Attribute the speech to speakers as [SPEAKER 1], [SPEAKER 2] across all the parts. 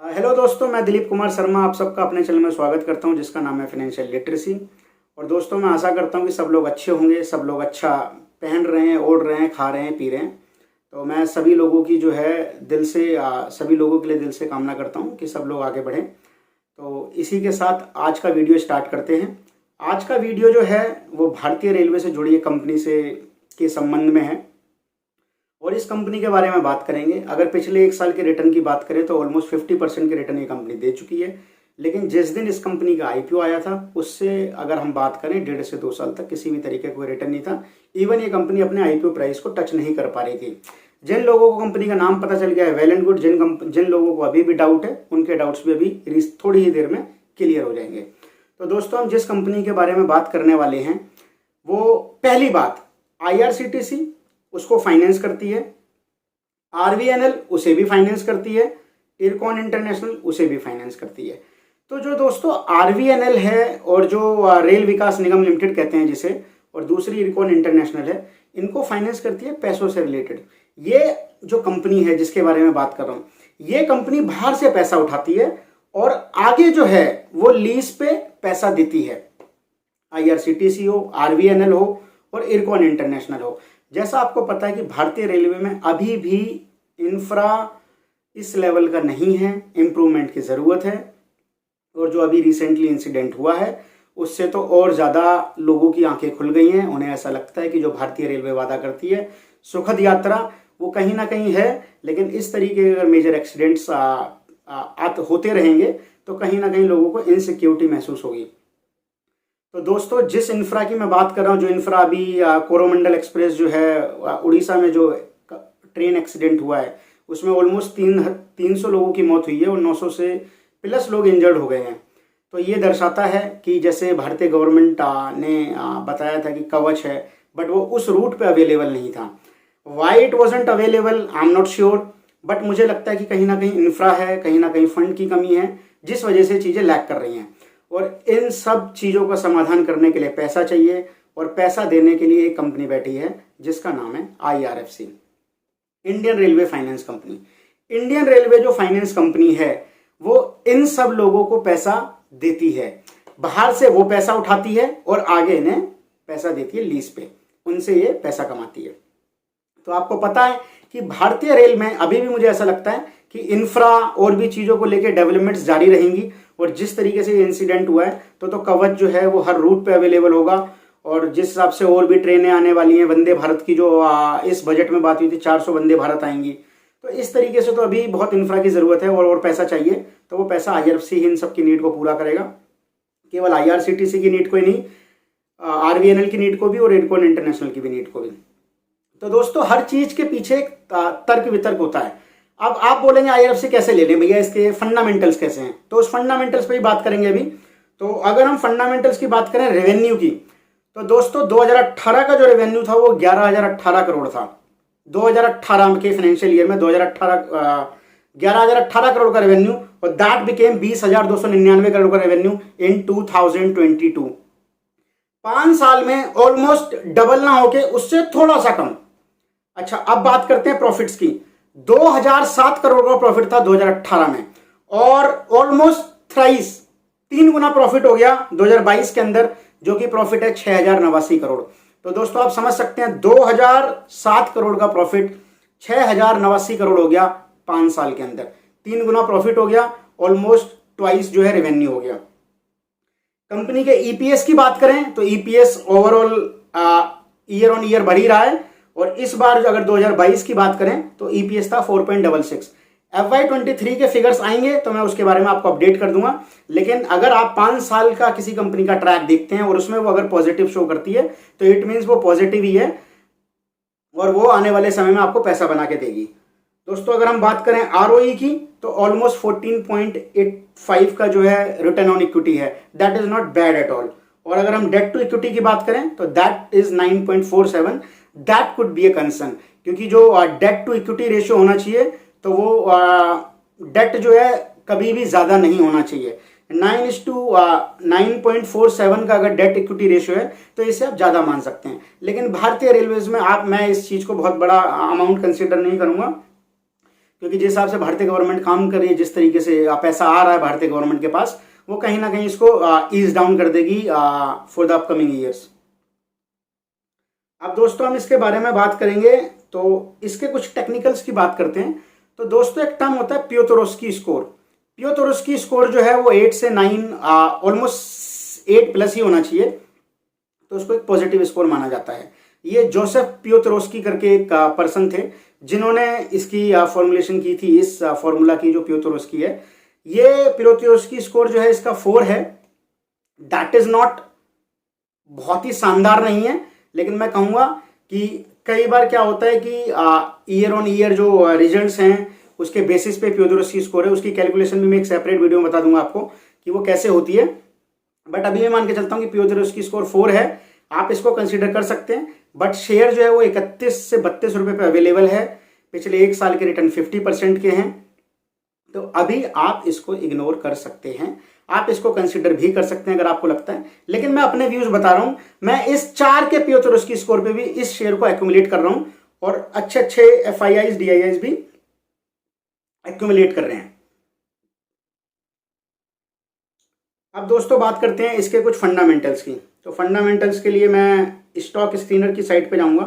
[SPEAKER 1] Hello दोस्तों, मैं दिलीप कुमार शर्मा आप सबका अपने चैनल में स्वागत करता हूं जिसका नाम है फाइनेंशियल लिटरेसी। और दोस्तों, मैं आशा करता हूं कि सब लोग अच्छे होंगे, सब लोग अच्छा पहन रहे हैं, ओढ़ रहे हैं, खा रहे हैं, पी रहे हैं। तो मैं सभी लोगों की जो है दिल से सभी लोगों के लिए दिल से कामना करता हूं कि सब लोग आगे बढ़ें। तो इसी के साथ आज का वीडियो स्टार्ट करते हैं। आज का वीडियो जो है वो भारतीय रेलवे से जुड़ी एक कंपनी से के संबंध में है और इस कंपनी के बारे में बात करेंगे। अगर पिछले एक साल के रिटर्न की बात करें तो ऑलमोस्ट 50% के रिटर्न ये कंपनी दे चुकी है। लेकिन जिस दिन इस कंपनी का आईपीओ आया था उससे अगर हम बात करें 1.5 से 2 साल तक किसी भी तरीके का कोई रिटर्न नहीं था। इवन ये कंपनी अपने आईपीओ प्राइस को टच नहीं कर पा रही थी। जिन लोगों को कंपनी का नाम पता चल गया है वेल एंड गुड, जिन लोगों को अभी भी डाउट है उनके डाउट्स भी अभी थोड़ी ही देर में क्लियर हो जाएंगे। तो दोस्तों, हम जिस कंपनी के बारे में बात करने वाले हैं वो पहली बात आईआरसीटीसी उसको फाइनेंस करती है, आरवीएनएल उसे भी फाइनेंस करती है, इरकॉन इंटरनेशनल उसे भी फाइनेंस करती है। तो जो दोस्तों आरवीएनएल है और जो रेल विकास निगम लिमिटेड कहते हैं जिसे, और दूसरी इरकॉन इंटरनेशनल है, इनको फाइनेंस करती है पैसों से रिलेटेड। ये जो कंपनी है जिसके बारे में बात कर रहा हूं, ये कंपनी बाहर से पैसा उठाती है और आगे जो है वो लीज पे पैसा देती है। आईआरसीटीसी हो, आरवीएनएल हो और इरकॉन इंटरनेशनल हो। जैसा आपको पता है कि भारतीय रेलवे में अभी भी इंफ्रा इस लेवल का नहीं है, इम्प्रूवमेंट की ज़रूरत है। और जो अभी रिसेंटली इंसिडेंट हुआ है उससे तो और ज़्यादा लोगों की आंखें खुल गई हैं। उन्हें ऐसा लगता है कि जो भारतीय रेलवे वादा करती है सुखद यात्रा, वो कहीं ना कहीं है, लेकिन इस तरीके के अगर मेजर एक्सीडेंट्स होते रहेंगे तो कहीं ना कहीं लोगों को इनसिक्योरिटी महसूस होगी। तो दोस्तों, जिस इंफ्रा की मैं बात कर रहा हूँ, जो इंफ्रा अभी कोरोमंडल एक्सप्रेस जो है उड़ीसा में जो ट्रेन एक्सीडेंट हुआ है उसमें ऑलमोस्ट 300 लोगों की मौत हुई है और 900 से प्लस लोग इंजर्ड हो गए हैं। तो ये दर्शाता है कि जैसे भारतीय गवर्नमेंट ने बताया था कि कवच है, बट वो उस रूट पे अवेलेबल नहीं था। Why it wasn't available I am not sure, but मुझे लगता है कि कहीं ना कहीं इंफ्रा है, कहीं ना कहीं फंड की कमी है जिस वजह से चीज़ें लैग कर रही हैं। और इन सब चीज़ों का समाधान करने के लिए पैसा चाहिए और पैसा देने के लिए एक कंपनी बैठी है जिसका नाम है IRFC, Indian railway finance company. Indian railway जो फाइनेंस कंपनी है वो इन सब लोगों को पैसा देती है, बाहर से वो पैसा उठाती है और आगे इन्हें पैसा देती है लीज पे, उनसे ये पैसा कमाती है। तो आपको पता है कि भारतीय रेल में अभी भी मुझे ऐसा लगता है कि इंफ्रा और भी चीज़ों को लेकर डेवलपमेंट्स जारी रहेंगी। और जिस तरीके से इंसिडेंट हुआ है तो कवच जो है वो हर रूट पे अवेलेबल होगा। और जिस हिसाब से और भी ट्रेनें आने वाली हैं, वंदे भारत की जो इस बजट में बात हुई थी 400 वंदे भारत आएंगी। तो इस तरीके से तो अभी बहुत इंफ्रा की ज़रूरत है और पैसा चाहिए। तो वो पैसा आईआरएफसी ही इन सब की नीड को पूरा करेगा, केवल आईआरसीटीसी की नीड को ही नहीं, आरवीएनएल की नीड को भी और इरकॉन इंटरनेशनल की भी नीड को भी। तो दोस्तों, हर चीज़ के पीछे एक तर्क वितर्क होता है। अब आप बोलेंगे आईआरएफसी कैसे ले लें भैया, इसके फंडामेंटल्स कैसे हैं, तो उस फंडामेंटल्स पे ही बात करेंगे अभी। तो अगर हम फंडामेंटल्स की बात करें रेवेन्यू की, तो दोस्तों 2018 का जो रेवेन्यू था वो 11,018 करोड़ था। 2018 के फाइनेंशियल ईयर में 11,018 करोड़ का रेवेन्यू, और दैट बिकेम 20,299 करोड़ का रेवेन्यू इन 2022। 5 साल में ऑलमोस्ट डबल ना होके उससे थोड़ा सा कम। अच्छा, अब बात करते हैं प्रॉफिट्स की। 2007 करोड़ का प्रॉफिट था 2018 में, और ऑलमोस्ट थ्राइस 3 गुना प्रॉफिट हो गया 2022 के अंदर, जो कि प्रॉफिट है 6,089 करोड़। तो दोस्तों, आप समझ सकते हैं 2007 करोड़ का प्रॉफिट 6,089 करोड़ हो गया 5 साल के अंदर। 3 गुना प्रॉफिट हो गया, ऑलमोस्ट ट्वाइस जो है रेवेन्यू हो गया। कंपनी के ईपीएस की बात करें तो EPS overall year on year बढ़ ही रहा है, और इस बार अगर 2022 की बात करें तो ईपीएस था 4.66। FY23 के फिगर्स आएंगे तो मैं उसके बारे में आपको अपडेट कर दूंगा। लेकिन अगर आप 5 साल का किसी कंपनी का ट्रैक देखते हैं और उसमें वो अगर पॉजिटिव शो करती है तो इट मीन्स वो पॉजिटिव ही है और वो आने वाले समय में आपको पैसा बना के देगी। दोस्तों, अगर हम बात करें आरओई की तो ऑलमोस्ट 14.85 का जो है रिटर्न ऑन इक्विटी है, that is not bad at all. और अगर हम डेट टू इक्विटी की बात करें तो that is 9.47, that could be a concern, क्योंकि जो डेट टू इक्विटी रेशियो होना चाहिए तो वो डेट जो है कभी भी ज़्यादा नहीं होना चाहिए। 9:9.47 का अगर डेट इक्विटी रेशियो है तो इसे आप ज़्यादा मान सकते हैं। लेकिन भारतीय रेलवेज में मैं इस चीज़ को बहुत बड़ा अमाउंट कंसिडर नहीं करूँगा, क्योंकि जिस हिसाब से भारतीय गवर्नमेंट काम कर रही है, जिस तरीके से पैसा आ रहा है भारतीय गवर्नमेंट के पास, वो कहीं ना कहीं इसको ईज डाउन कर देगी फॉर द अपकमिंग ईयर्स। अब दोस्तों हम इसके बारे में बात करेंगे, तो इसके कुछ टेक्निकल्स की बात करते हैं। तो दोस्तों एक टर्म होता है पियोतरोस्की स्कोर। पियोतरोस्की स्कोर जो है वो 8 से 9 ऑलमोस्ट 8 प्लस ही होना चाहिए, तो उसको एक पॉजिटिव स्कोर माना जाता है। ये जोसेफ पियोतरोस्की करके एक पर्सन थे जिन्होंने इसकी फॉर्मुलेशन की थी, इस फॉर्मूला की जो पियोतरोस्की है। ये पियोतरोस्की स्कोर जो है इसका 4 है। दैट इज नॉट बहुत ही शानदार नहीं है, लेकिन मैं कहूंगा कि कई बार क्या होता है कि ईयर ऑन ईयर जो रिजल्ट्स हैं उसके बेसिस पे पियोतरोस्की स्कोर है, उसकी कैलकुलेशन भी मैं एक सेपरेट वीडियो में बता दूंगा आपको कि वो कैसे होती है। बट अभी मैं मान के चलता हूं कि पियोतरोस्की स्कोर 4 है, आप इसको कंसीडर कर सकते हैं। बट शेयर जो है वो 31 से 32 रुपए पे अवेलेबल है। पिछले एक साल के रिटर्न 50% के हैं, तो अभी आप इसको इग्नोर कर सकते हैं, आप इसको कंसीडर भी कर सकते हैं अगर आपको लगता है। लेकिन मैं अपने व्यूज बता रहा हूं, मैं इस 4 के पियोतरोस्की स्कोर पे भी इस शेयर को एक्यूमुलेट कर रहा हूं और अच्छे अच्छे FIIs DIIs भी एक्यूमुलेट कर रहे हैं। अब दोस्तों बात करते हैं इसके कुछ फंडामेंटल्स की। तो फंडामेंटल्स के लिए मैं स्टॉक स्क्रीनर की साइट पे जाऊंगा,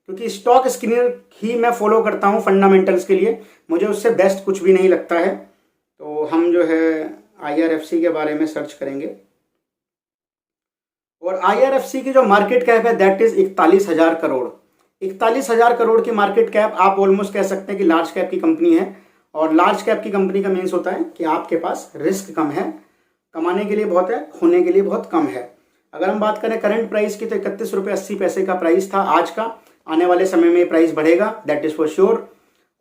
[SPEAKER 1] क्योंकि स्टॉक स्क्रीनर ही मैं फॉलो करता हूं फंडामेंटल्स के लिए, मुझे उससे बेस्ट कुछ भी नहीं लगता है। तो हम जो है IRFC के बारे में सर्च करेंगे, और IRFC की जो मार्केट कैप है दैट इज 41,000 करोड़। 41,000 करोड़ की मार्केट कैप, आप ऑलमोस्ट कह सकते हैं कि लार्ज कैप की कंपनी है। और लार्ज कैप की कंपनी का मीन्स होता है कि आपके पास रिस्क कम है, कमाने के लिए बहुत है, खोने के लिए बहुत कम है। अगर हम बात करें करंट प्राइस की, तो 31 रुपये 80 पैसे का प्राइस था आज का। आने वाले समय में प्राइस बढ़ेगा, दैट इज फॉर श्योर।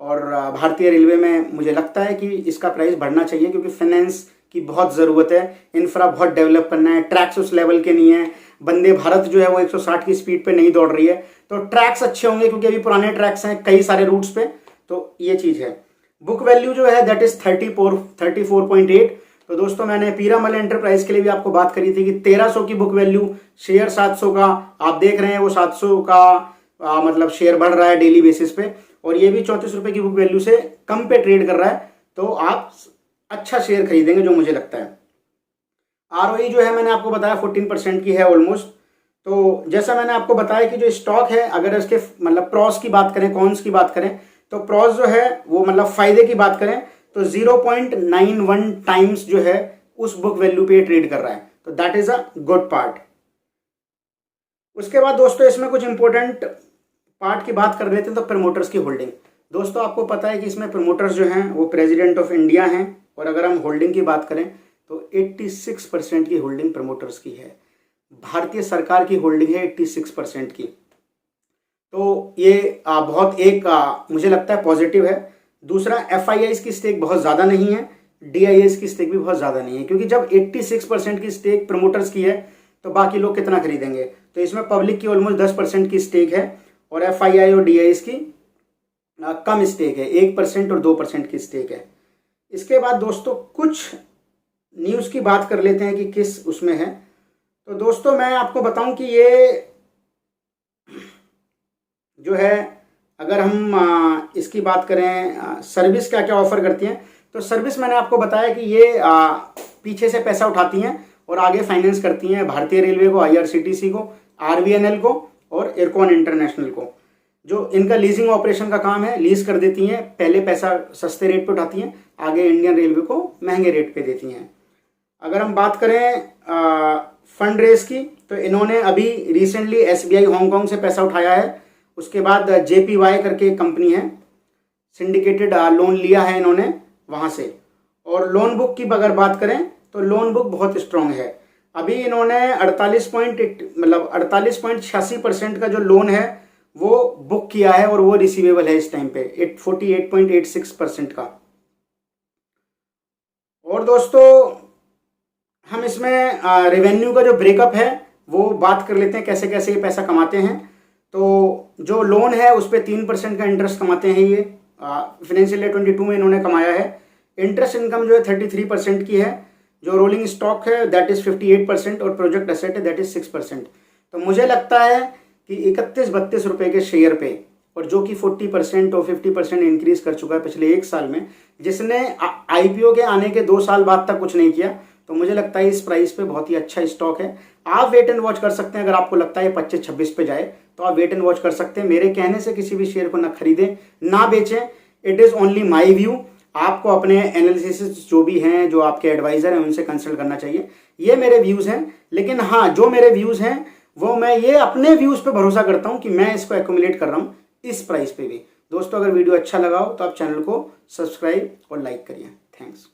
[SPEAKER 1] और भारतीय रेलवे में मुझे लगता है कि इसका प्राइस बढ़ना चाहिए, क्योंकि फाइनेंस की बहुत ज़रूरत है, इंफ्रा बहुत डेवलप करना है, ट्रैक्स उस लेवल के नहीं है। वंदे भारत जो है वो 160 की स्पीड पे नहीं दौड़ रही है, तो ट्रैक्स अच्छे होंगे, क्योंकि अभी पुराने ट्रैक्स हैं कई सारे रूट्स पे, तो ये चीज़ है। बुक वैल्यू जो है दैट इज 34.8। तो दोस्तों मैंने पीरामल एंटरप्राइज के लिए भी आपको बात करी थी कि 1300 की बुक वैल्यू, शेयर 700 का, आप देख रहे हैं वो 700 का मतलब शेयर बढ़ रहा है डेली बेसिस पे, और ये भी 34 रुपए की बुक वैल्यू से कम पे ट्रेड कर रहा है, तो आप अच्छा शेयर खरीदेंगे जो मुझे लगता है। ROE जो है मैंने आपको बताया 14% की है ऑलमोस्ट। तो जैसा मैंने आपको बताया कि जो स्टॉक है, अगर इसके मतलब प्रॉस की बात करें, कॉन्स की बात करें, तो प्रॉस जो है वो मतलब फायदे की बात करें तो 0.91 टाइम्स जो है उस बुक वैल्यू पे ट्रेड कर रहा है, तो that is a good part. उसके बाद दोस्तों इसमें कुछ इंपॉर्टेंट पार्ट की बात कर लेते हैं, तो प्रमोटर्स की होल्डिंग। दोस्तों आपको पता है कि इसमें प्रमोटर्स जो हैं वो प्रेसिडेंट ऑफ इंडिया हैं, और अगर हम होल्डिंग की बात करें तो 86% की होल्डिंग प्रमोटर्स की है। भारतीय सरकार की होल्डिंग है 86% की, तो ये बहुत एक मुझे लगता है पॉजिटिव है। दूसरा, FIIs की स्टेक बहुत ज़्यादा नहीं है, DIIs की स्टेक भी बहुत ज़्यादा नहीं है, क्योंकि जब 86% की स्टेक प्रमोटर्स की है तो बाकी लोग कितना खरीदेंगे। तो इसमें पब्लिक की ऑलमोस्ट 10% की स्टेक है, और FII और DIIs की कम स्टेक है, 1% और 2% की स्टेक है। इसके बाद दोस्तों कुछ न्यूज़ की बात कर लेते हैं कि किस उसमें है। तो दोस्तों मैं आपको बताऊं कि ये जो है, अगर हम इसकी बात करें सर्विस क्या क्या ऑफर करती हैं, तो सर्विस मैंने आपको बताया कि ये पीछे से पैसा उठाती हैं और आगे फाइनेंस करती हैं भारतीय रेलवे को, IRCTC को, RVNL को और इरकॉन इंटरनेशनल को। जो इनका लीजिंग ऑपरेशन का काम है, लीज कर देती हैं, पहले पैसा सस्ते रेट पे उठाती हैं, आगे इंडियन रेलवे को महंगे रेट पे देती हैं। अगर हम बात करें फंड रेस की, तो इन्होंने अभी रिसेंटली SBI हांगकांग से पैसा उठाया है। उसके बाद JPY करके कंपनी है, सिंडिकेटेड लोन लिया है इन्होंने वहाँ से। और लोन बुक की अगर बात करें तो लोन बुक बहुत स्ट्रांग है। अभी इन्होंने 48.86% का जो लोन है वो बुक किया है, और वो रिसीवेबल है इस टाइम पे 48.86% का। और दोस्तों हम इसमें रेवेन्यू का जो ब्रेकअप है वो बात कर लेते हैं, कैसे कैसे ये पैसा कमाते हैं। तो जो लोन है उस पर 3% का इंटरेस्ट कमाते हैं ये, फाइनेंशियल ईयर 22 में इन्होंने कमाया है। इंटरेस्ट इनकम जो है 33% की है। जो रोलिंग स्टॉक है दैट इज 58%, और प्रोजेक्ट एसेट है दैट इज 6%। तो मुझे लगता है कि 31-32 रुपए के शेयर पे और जो कि 40% और 50% इंक्रीज कर चुका है पिछले 1 साल में, जिसने IPO के आने के 2 साल बाद तक कुछ नहीं किया। तो मुझे लगता है इस प्राइस पे बहुत ही अच्छा स्टॉक है। आप वेट एंड वॉच कर सकते हैं। अगर आपको लगता है 25-26 पे जाए तो आप वेट एंड वॉच कर सकते हैं। मेरे कहने से किसी भी शेयर को ना खरीदें ना बेचें। It is only my view. आपको अपने एनालिसिस जो भी हैं, जो आपके एडवाइजर हैं, उनसे कंसल्ट करना चाहिए। ये मेरे व्यूज़ हैं, लेकिन हाँ, जो मेरे व्यूज़ हैं वो मैं ये अपने व्यूज़ पे भरोसा करता हूँ कि मैं इसको एक्यूमुलेट कर रहा हूँ इस प्राइस पे भी। दोस्तों, अगर वीडियो अच्छा लगा हो तो आप चैनल को सब्सक्राइब और लाइक करिए। थैंक्स।